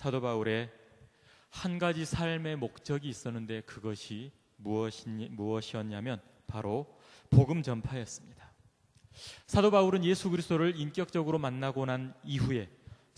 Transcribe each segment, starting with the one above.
사도 바울의 한 가지 삶의 목적이 있었는데 그것이 무엇이었냐면 바로 복음 전파였습니다. 사도 바울은 예수 그리스도를 인격적으로 만나고 난 이후에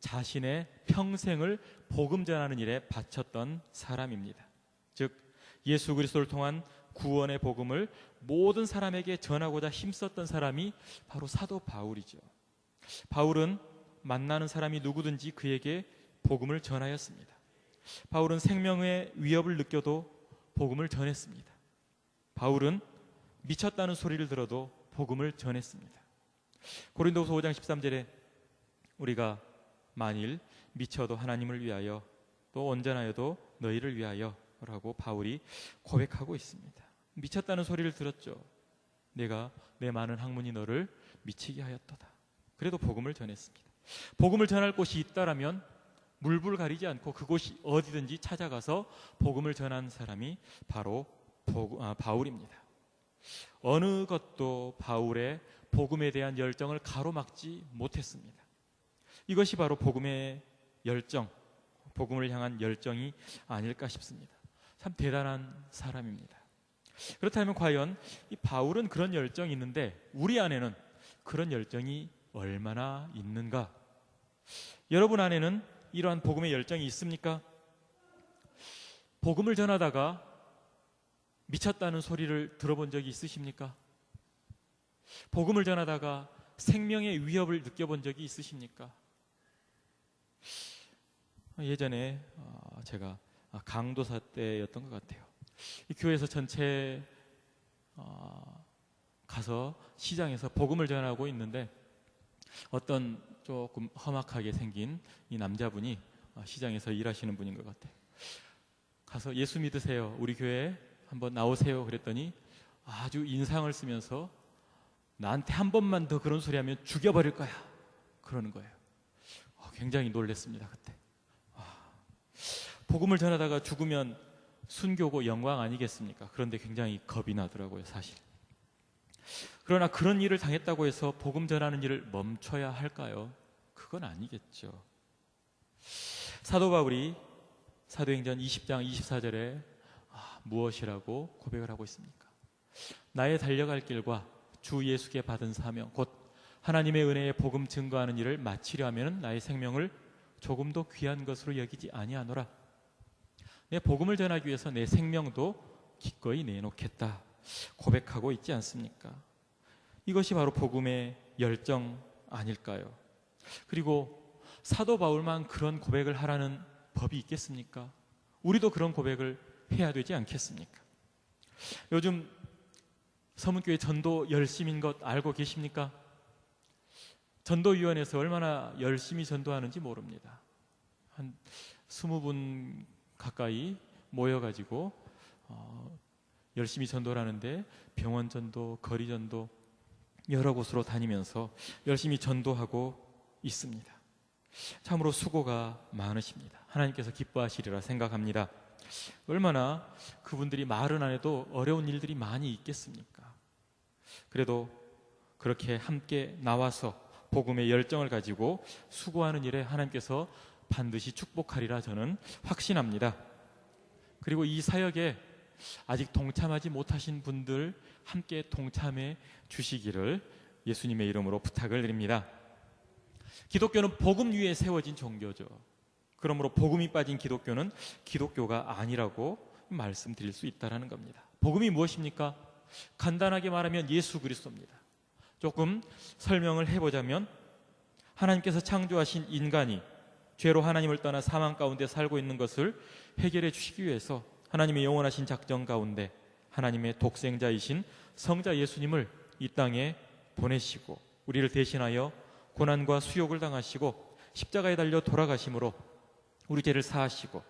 자신의 평생을 복음 전하는 일에 바쳤던 사람입니다. 즉 예수 그리스도를 통한 구원의 복음을 모든 사람에게 전하고자 힘썼던 사람이 바로 사도 바울이죠. 바울은 만나는 사람이 누구든지 그에게 복음을 전하였습니다. 바울은 생명의 위협을 느껴도 복음을 전했습니다. 바울은 미쳤다는 소리를 들어도 복음을 전했습니다. 고린도후서 5장 13절에 우리가 만일 미쳐도 하나님을 위하여 또 온전하여도 너희를 위하여 라고 바울이 고백하고 있습니다. 미쳤다는 소리를 들었죠. 내가 내 많은 학문이 너를 미치게 하였도다. 그래도 복음을 전했습니다. 복음을 전할 곳이 있다라면 물불 가리지 않고 그곳이 어디든지 찾아가서 복음을 전한 사람이 바로 바울입니다. 어느 것도 바울의 복음에 대한 열정을 가로막지 못했습니다. 이것이 바로 복음의 열정, 복음을 향한 열정이 아닐까 싶습니다. 참 대단한 사람입니다. 그렇다면 과연 이 바울은 그런 열정이 있는데 우리 안에는 그런 열정이 얼마나 있는가? 여러분 안에는 이러한 복음의 열정이 있습니까? 복음을 전하다가 미쳤다는 소리를 들어본 적이 있으십니까? 복음을 전하다가 생명의 위협을 느껴본 적이 있으십니까? 예전에 제가 강도사 때였던 것 같아요. 이 교회에서 전체 가서 시장에서 복음을 전하고 있는데 어떤 조금 험악하게 생긴 이 남자분이 시장에서 일하시는 분인 것 같아요. 가서 예수 믿으세요. 우리 교회에 한번 나오세요. 그랬더니 아주 인상을 쓰면서 나한테 한 번만 더 그런 소리 하면 죽여버릴 거야. 그러는 거예요. 굉장히 놀랐습니다. 그때. 복음을 전하다가 죽으면 순교고 영광 아니겠습니까? 그런데 굉장히 겁이 나더라고요, 사실. 그러나 그런 일을 당했다고 해서 복음 전하는 일을 멈춰야 할까요? 그건 아니겠죠. 사도 바울이 사도행전 20장 24절에 무엇이라고 고백을 하고 있습니까? 나의 달려갈 길과 주 예수께 받은 사명 곧 하나님의 은혜의 복음 증거하는 일을 마치려 하면 나의 생명을 조금도 귀한 것으로 여기지 아니하노라. 내 복음을 전하기 위해서 내 생명도 기꺼이 내놓겠다 고백하고 있지 않습니까? 이것이 바로 복음의 열정 아닐까요? 그리고 사도 바울만 그런 고백을 하라는 법이 있겠습니까? 우리도 그런 고백을 해야 되지 않겠습니까? 요즘 서문교회 전도 열심인 것 알고 계십니까? 전도위원회에서 얼마나 열심히 전도하는지 모릅니다. 한 20분 가까이 모여가지고 열심히 전도를 하는데 병원 전도, 거리 전도 여러 곳으로 다니면서 열심히 전도하고 있습니다. 참으로 수고가 많으십니다. 하나님께서 기뻐하시리라 생각합니다. 얼마나 그분들이 말은 안 해도 어려운 일들이 많이 있겠습니까? 그래도 그렇게 함께 나와서 복음의 열정을 가지고 수고하는 일에 하나님께서 반드시 축복하리라 저는 확신합니다. 그리고 이 사역에 아직 동참하지 못하신 분들 함께 동참해 주시기를 예수님의 이름으로 부탁을 드립니다. 기독교는 복음 위에 세워진 종교죠. 그러므로 복음이 빠진 기독교는 기독교가 아니라고 말씀드릴 수 있다는 겁니다. 복음이 무엇입니까? 간단하게 말하면 예수 그리스도입니다. 조금 설명을 해보자면 하나님께서 창조하신 인간이 죄로 하나님을 떠나 사망 가운데 살고 있는 것을 해결해 주시기 위해서 하나님의 영원하신 작정 가운데 하나님의 독생자이신 성자 예수님을 이 땅에 보내시고 우리를 대신하여 고난과 수욕을 당하시고 십자가에 달려 돌아가심으로 우리 죄를 사하시고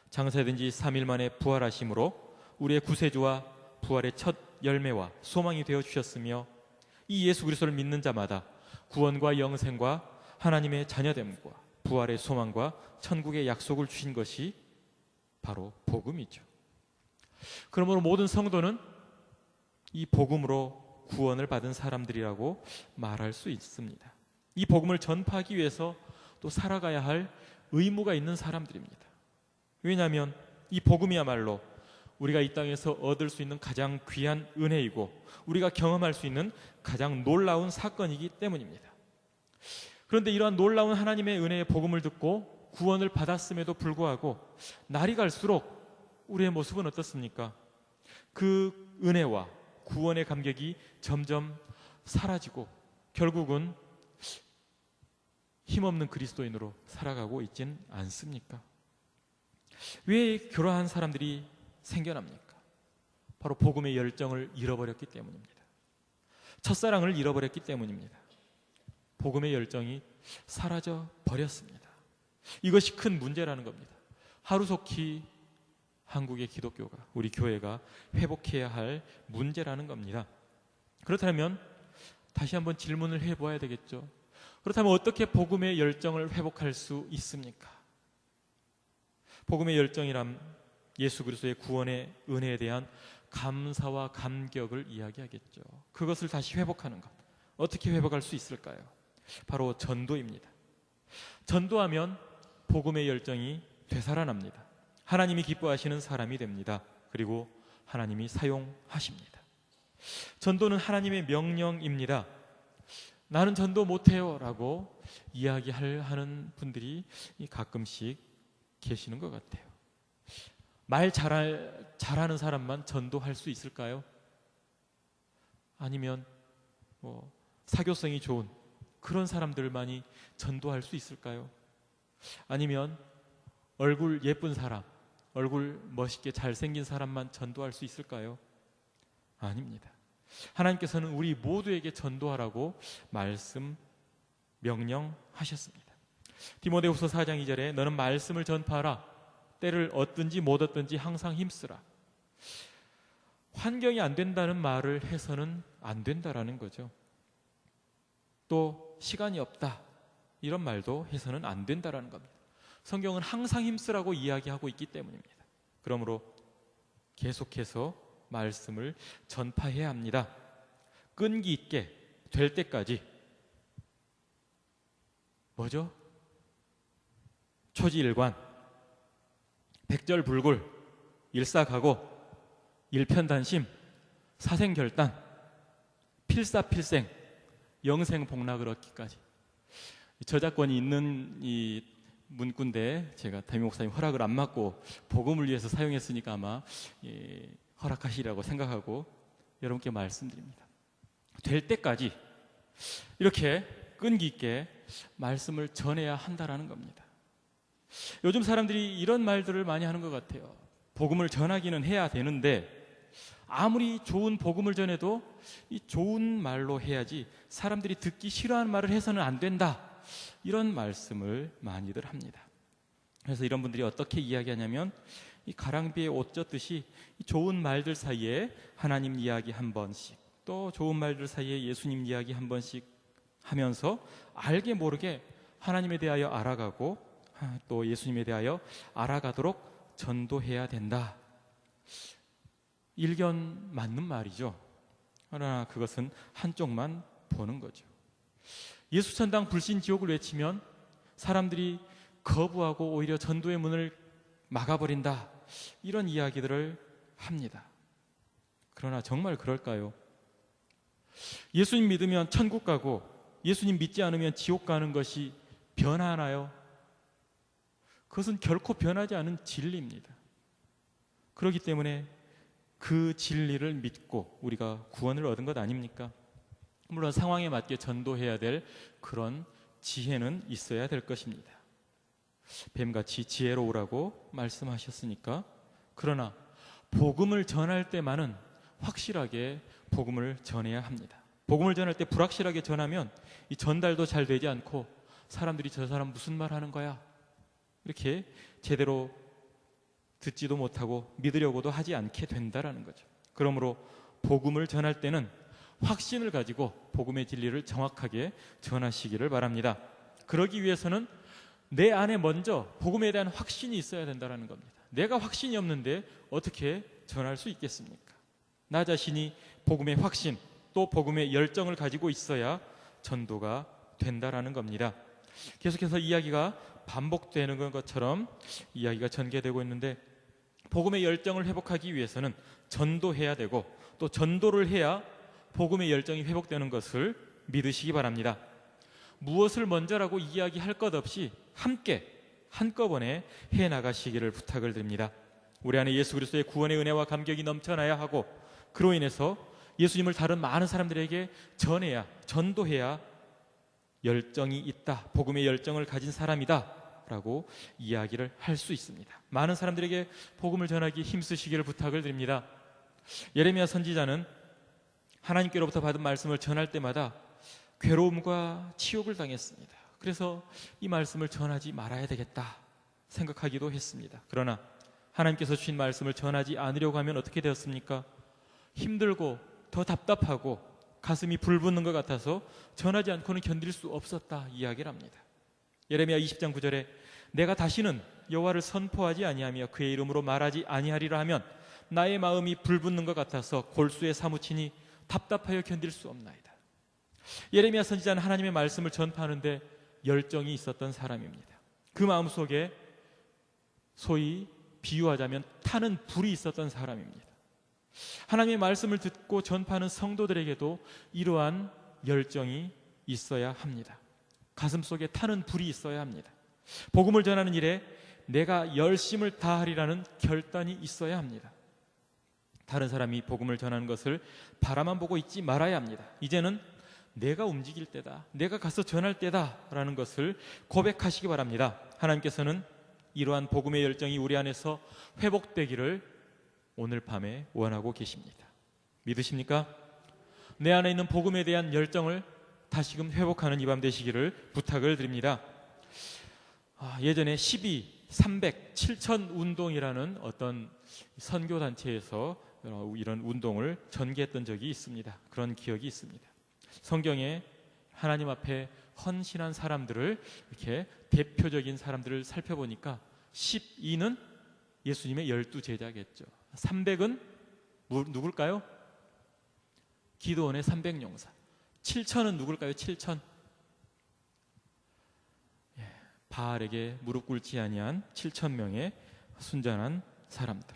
장사된 지 3일 만에 부활하심으로 우리의 구세주와 부활의 첫 열매와 소망이 되어 주셨으며 이 예수 그리스도를 믿는 자마다 구원과 영생과 하나님의 자녀됨과 부활의 소망과 천국의 약속을 주신 것이 바로 복음이죠. 그러므로 모든 성도는 이 복음으로 구원을 받은 사람들이라고 말할 수 있습니다. 이 복음을 전파하기 위해서 또 살아가야 할 의무가 있는 사람들입니다. 왜냐하면 이 복음이야말로 우리가 이 땅에서 얻을 수 있는 가장 귀한 은혜이고 우리가 경험할 수 있는 가장 놀라운 사건이기 때문입니다. 그런데 이러한 놀라운 하나님의 은혜의 복음을 듣고 구원을 받았음에도 불구하고 날이 갈수록 우리의 모습은 어떻습니까? 그 은혜와 구원의 감격이 점점 사라지고 결국은 힘없는 그리스도인으로 살아가고 있진 않습니까? 왜 그러한 사람들이 생겨납니까? 바로 복음의 열정을 잃어버렸기 때문입니다. 첫사랑을 잃어버렸기 때문입니다. 복음의 열정이 사라져 버렸습니다. 이것이 큰 문제라는 겁니다. 하루속히 한국의 기독교가, 우리 교회가 회복해야 할 문제라는 겁니다. 그렇다면 다시 한번 질문을 해보아야 되겠죠. 그렇다면 어떻게 복음의 열정을 회복할 수 있습니까? 복음의 열정이란 예수 그리스도의 구원의 은혜에 대한 감사와 감격을 이야기하겠죠. 그것을 다시 회복하는 것, 어떻게 회복할 수 있을까요? 바로 전도입니다. 전도하면 복음의 열정이 되살아납니다. 하나님이 기뻐하시는 사람이 됩니다. 그리고 하나님이 사용하십니다. 전도는 하나님의 명령입니다. 나는 전도 못해요 라고 이야기하는 분들이 가끔씩 계시는 것 같아요. 말 잘하는 사람만 전도할 수 있을까요? 아니면 사교성이 좋은 그런 사람들만이 전도할 수 있을까요? 아니면 얼굴 예쁜 사람, 얼굴 멋있게 잘생긴 사람만 전도할 수 있을까요? 아닙니다. 하나님께서는 우리 모두에게 전도하라고 명령하셨습니다. 디모데후서 4장 2절에 너는 말씀을 전파하라. 때를 얻든지 못 얻든지 항상 힘쓰라. 환경이 안 된다는 말을 해서는 안 된다라는 거죠. 또 시간이 없다 이런 말도 해서는 안 된다라는 겁니다. 성경은 항상 힘쓰라고 이야기하고 있기 때문입니다. 그러므로 계속해서 말씀을 전파해야 합니다. 끈기 있게 될 때까지. 뭐죠? 초지일관, 백절불굴, 일사각오, 일편단심, 사생결단, 필사필생, 영생복락을 얻기까지. 저작권이 있는 이 문구인데 제가 담임 목사님 허락을 안 받고 복음을 위해서 사용했으니까 아마 허락하시라고 생각하고 여러분께 말씀드립니다. 될 때까지 이렇게 끈기 있게 말씀을 전해야 한다라는 겁니다. 요즘 사람들이 이런 말들을 많이 하는 것 같아요. 복음을 전하기는 해야 되는데 아무리 좋은 복음을 전해도 이 좋은 말로 해야지 사람들이 듣기 싫어하는 말을 해서는 안 된다. 이런 말씀을 많이들 합니다. 그래서 이런 분들이 어떻게 이야기하냐면 이 가랑비에 옷 젖듯이 이 좋은 말들 사이에 하나님 이야기 한 번씩, 또 좋은 말들 사이에 예수님 이야기 한 번씩 하면서 알게 모르게 하나님에 대하여 알아가고 또 예수님에 대하여 알아가도록 전도해야 된다. 일견 맞는 말이죠. 그러나 그것은 한쪽만 보는 거죠. 예수천당 불신지옥을 외치면 사람들이 거부하고 오히려 전도의 문을 막아버린다. 이런 이야기들을 합니다. 그러나 정말 그럴까요? 예수님 믿으면 천국 가고 예수님 믿지 않으면 지옥 가는 것이 변하나요? 그것은 결코 변하지 않은 진리입니다. 그렇기 때문에 그 진리를 믿고 우리가 구원을 얻은 것 아닙니까? 물론 상황에 맞게 전도해야 될 그런 지혜는 있어야 될 것입니다. 뱀같이 지혜로우라고 말씀하셨으니까. 그러나 복음을 전할 때만은 확실하게 복음을 전해야 합니다. 복음을 전할 때 불확실하게 전하면 이 전달도 잘 되지 않고 사람들이 저 사람 무슨 말 하는 거야? 이렇게 제대로 듣지도 못하고 믿으려고도 하지 않게 된다라는 거죠. 그러므로 복음을 전할 때는 확신을 가지고 복음의 진리를 정확하게 전하시기를 바랍니다. 그러기 위해서는 내 안에 먼저 복음에 대한 확신이 있어야 된다는 겁니다. 내가 확신이 없는데 어떻게 전할 수 있겠습니까? 나 자신이 복음의 확신 또 복음의 열정을 가지고 있어야 전도가 된다라는 겁니다. 계속해서 이야기가 반복되는 것처럼 이야기가 전개되고 있는데, 복음의 열정을 회복하기 위해서는 전도해야 되고 또 전도를 해야 복음의 열정이 회복되는 것을 믿으시기 바랍니다. 무엇을 먼저라고 이야기할 것 없이 함께 한꺼번에 해나가시기를 부탁을 드립니다. 우리 안에 예수 그리스도의 구원의 은혜와 감격이 넘쳐나야 하고, 그로 인해서 예수님을 다른 많은 사람들에게 전해야, 전도해야 열정이 있다, 복음의 열정을 가진 사람이다 라고 이야기를 할 수 있습니다. 많은 사람들에게 복음을 전하기 힘쓰시기를 부탁을 드립니다. 예레미야 선지자는 하나님께로부터 받은 말씀을 전할 때마다 괴로움과 치욕을 당했습니다. 그래서 이 말씀을 전하지 말아야 되겠다 생각하기도 했습니다. 그러나 하나님께서 주신 말씀을 전하지 않으려고 하면 어떻게 되었습니까? 힘들고 더 답답하고 가슴이 불붙는 것 같아서 전하지 않고는 견딜 수 없었다 이야기를 합니다. 예레미야 20장 9절에 내가 다시는 여호와를 선포하지 아니하며 그의 이름으로 말하지 아니하리라 하면 나의 마음이 불붙는 것 같아서 골수에 사무치니 답답하여 견딜 수 없나이다. 예레미야 선지자는 하나님의 말씀을 전파하는데 열정이 있었던 사람입니다. 그 마음속에 소위 비유하자면 타는 불이 있었던 사람입니다. 하나님의 말씀을 듣고 전파하는 성도들에게도 이러한 열정이 있어야 합니다. 가슴속에 타는 불이 있어야 합니다. 복음을 전하는 일에 내가 열심을 다하리라는 결단이 있어야 합니다. 다른 사람이 복음을 전하는 것을 바라만 보고 있지 말아야 합니다. 이제는 내가 움직일 때다, 내가 가서 전할 때다라는 것을 고백하시기 바랍니다. 하나님께서는 이러한 복음의 열정이 우리 안에서 회복되기를 오늘 밤에 원하고 계십니다. 믿으십니까? 내 안에 있는 복음에 대한 열정을 다시금 회복하는 이 밤 되시기를 부탁을 드립니다. 예전에 12, 300, 7천 운동이라는 어떤 선교단체에서 이런 운동을 전개했던 적이 있습니다. 그런 기억이 있습니다. 성경에 하나님 앞에 헌신한 사람들을, 이렇게 대표적인 사람들을 살펴보니까 12는 예수님의 12제자겠죠. 300은 누굴까요? 기드온의 300용사. 7천은 누굴까요? 7천. 바알에게 무릎 꿇지 아니한 7천 명의 순전한 사람들.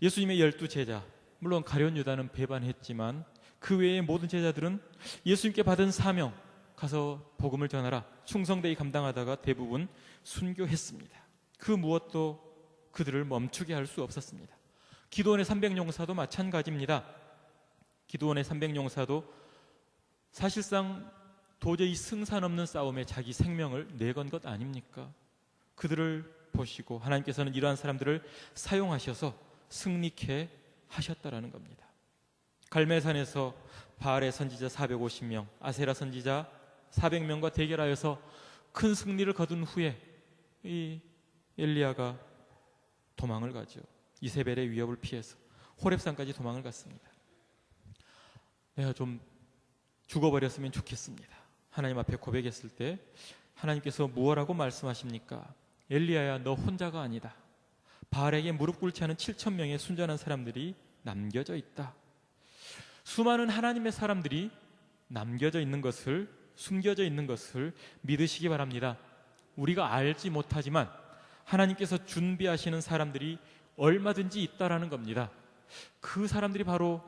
예수님의 12제자, 물론 가룟 유다는 배반했지만 그 외의 모든 제자들은 예수님께 받은 사명, 가서 복음을 전하라, 충성되이 감당하다가 대부분 순교했습니다. 그 무엇도 그들을 멈추게 할 수 없었습니다. 기드온의 300용사도 마찬가지입니다. 기드온의 300용사도 사실상 도저히 승산 없는 싸움에 자기 생명을 내건 것 아닙니까? 그들을 보시고 하나님께서는 이러한 사람들을 사용하셔서 승리케 하셨다라는 겁니다. 갈멜산에서 바알의 선지자 450명, 아세라 선지자 400명과 대결하여서 큰 승리를 거둔 후에 이 엘리야가 도망을 가죠. 이세벨의 위협을 피해서 호렙산까지 도망을 갔습니다. 내가 좀 죽어버렸으면 좋겠습니다. 하나님 앞에 고백했을 때 하나님께서 무엇라고 말씀하십니까? 엘리야야, 너 혼자가 아니다. 바알에게 무릎 꿇지 않은 7천 명의 순전한 사람들이 남겨져 있다. 수많은 하나님의 사람들이 남겨져 있는 것을, 숨겨져 있는 것을 믿으시기 바랍니다. 우리가 알지 못하지만 하나님께서 준비하시는 사람들이 얼마든지 있다라는 겁니다. 그 사람들이 바로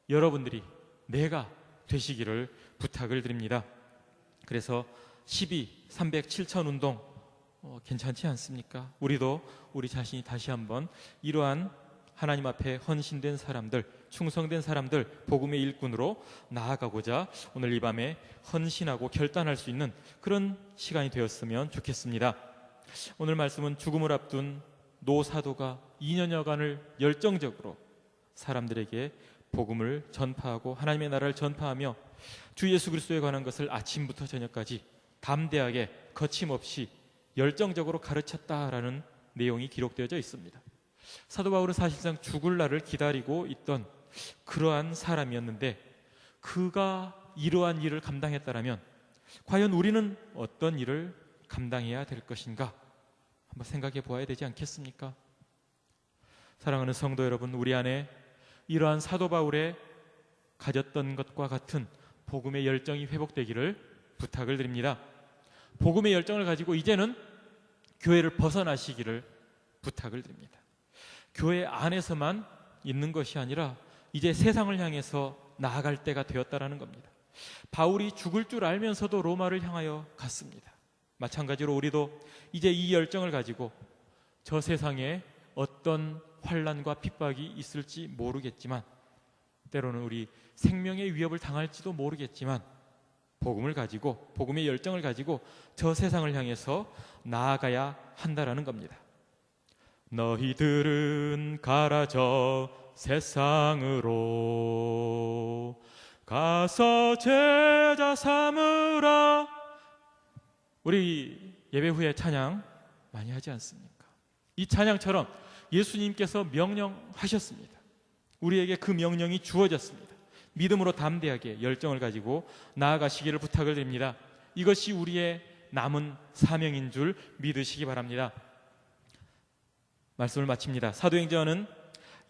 여러분들이, 내가 되시기를 부탁을 드립니다. 그래서 12, 300, 7천 운동 괜찮지 않습니까? 우리도 우리 자신이 다시 한번 이러한 하나님 앞에 헌신된 사람들, 충성된 사람들, 복음의 일꾼으로 나아가고자 오늘 이 밤에 헌신하고 결단할 수 있는 그런 시간이 되었으면 좋겠습니다. 오늘 말씀은 죽음을 앞둔 노 사도가 2년여간을 열정적으로 사람들에게 복음을 전파하고 하나님의 나라를 전파하며 주 예수 그리스도에 관한 것을 아침부터 저녁까지 담대하게 거침없이 열정적으로 가르쳤다라는 내용이 기록되어져 있습니다. 사도 바울은 사실상 죽을 날을 기다리고 있던 그러한 사람이었는데, 그가 이러한 일을 감당했다라면 과연 우리는 어떤 일을 감당해야 될 것인가 한번 생각해 보아야 되지 않겠습니까? 사랑하는 성도 여러분, 우리 안에 이러한 사도 바울의 가졌던 것과 같은 복음의 열정이 회복되기를 부탁을 드립니다. 복음의 열정을 가지고 이제는 교회를 벗어나시기를 부탁을 드립니다. 교회 안에서만 있는 것이 아니라 이제 세상을 향해서 나아갈 때가 되었다라는 겁니다. 바울이 죽을 줄 알면서도 로마를 향하여 갔습니다. 마찬가지로 우리도 이제 이 열정을 가지고 저 세상에 어떤 환난과 핍박이 있을지 모르겠지만, 때로는 우리 생명의 위협을 당할지도 모르겠지만, 복음을 가지고, 복음의 열정을 가지고 저 세상을 향해서 나아가야 한다라는 겁니다. 너희들은 가라 저 세상으로 가서 제자 삼으라. 우리 예배 후에 찬양 많이 하지 않습니까? 이 찬양처럼 예수님께서 명령하셨습니다. 우리에게 그 명령이 주어졌습니다. 믿음으로 담대하게 열정을 가지고 나아가시기를 부탁을 드립니다. 이것이 우리의 남은 사명인 줄 믿으시기 바랍니다. 말씀을 마칩니다. 사도행전은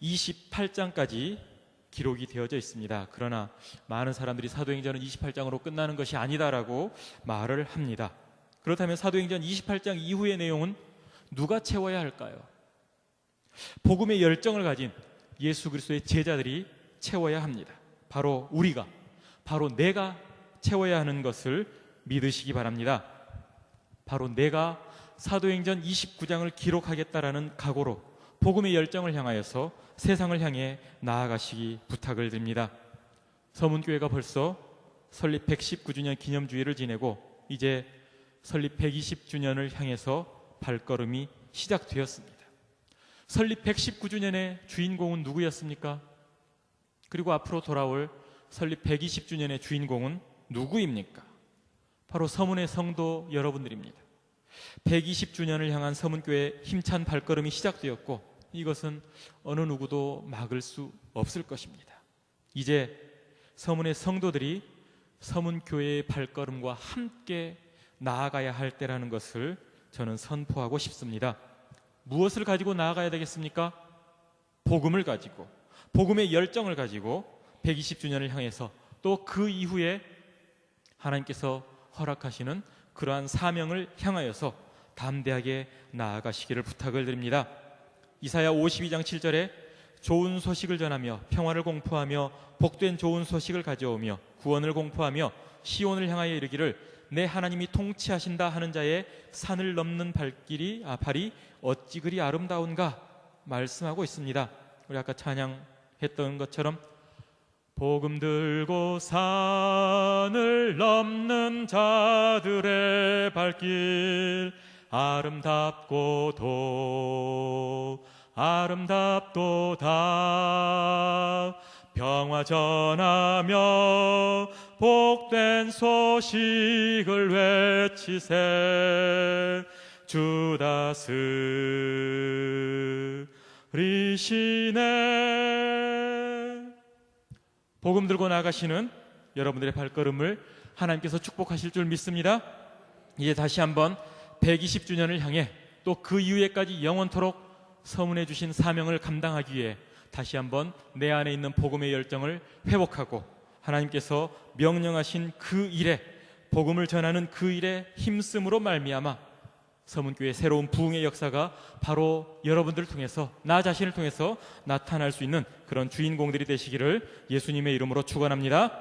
28장까지 기록이 되어져 있습니다. 그러나 많은 사람들이 사도행전은 28장으로 끝나는 것이 아니다라고 말을 합니다. 그렇다면 사도행전 28장 이후의 내용은 누가 채워야 할까요? 복음의 열정을 가진 예수 그리스도의 제자들이 채워야 합니다. 바로 우리가, 바로 내가 채워야 하는 것을 믿으시기 바랍니다. 바로 내가 사도행전 29장을 기록하겠다라는 각오로 복음의 열정을 향하여서 세상을 향해 나아가시기 부탁을 드립니다. 서문교회가 벌써 설립 119주년 기념주일을 지내고 이제 설립 120주년을 향해서 발걸음이 시작되었습니다. 설립 119주년의 주인공은 누구였습니까? 그리고 앞으로 돌아올 설립 120주년의 주인공은 누구입니까? 바로 서문의 성도 여러분들입니다. 120주년을 향한 서문교회의 힘찬 발걸음이 시작되었고 이것은 어느 누구도 막을 수 없을 것입니다. 이제 서문의 성도들이 서문교회의 발걸음과 함께 나아가야 할 때라는 것을 저는 선포하고 싶습니다. 무엇을 가지고 나아가야 되겠습니까? 복음을 가지고, 복음의 열정을 가지고 120주년을 향해서 또 그 이후에 하나님께서 허락하시는 그러한 사명을 향하여서 담대하게 나아가시기를 부탁을 드립니다. 이사야 52장 7절에 좋은 소식을 전하며 평화를 공포하며 복된 좋은 소식을 가져오며 구원을 공포하며 시온을 향하여 이르기를 내 하나님이 통치하신다 하는 자의 산을 넘는 발이 어찌 그리 아름다운가 말씀하고 있습니다. 우리 아까 찬양했던 것처럼 복음 들고 산을 넘는 자들의 발길 아름답고도 아름답도다. 평화 전하며 복된 소식을 외치세. 주 다스리시네. 복음 들고 나가시는 여러분들의 발걸음을 하나님께서 축복하실 줄 믿습니다. 이제 다시 한번 120주년을 향해 또 그 이후에까지 영원토록 서문해 주신 사명을 감당하기 위해 다시 한번 내 안에 있는 복음의 열정을 회복하고 하나님께서 명령하신 그 일에, 복음을 전하는 그 일에 힘쓰므로 말미암아 서문교회의 새로운 부흥의 역사가 바로 여러분들을 통해서, 나 자신을 통해서 나타날 수 있는 그런 주인공들이 되시기를 예수님의 이름으로 축원합니다.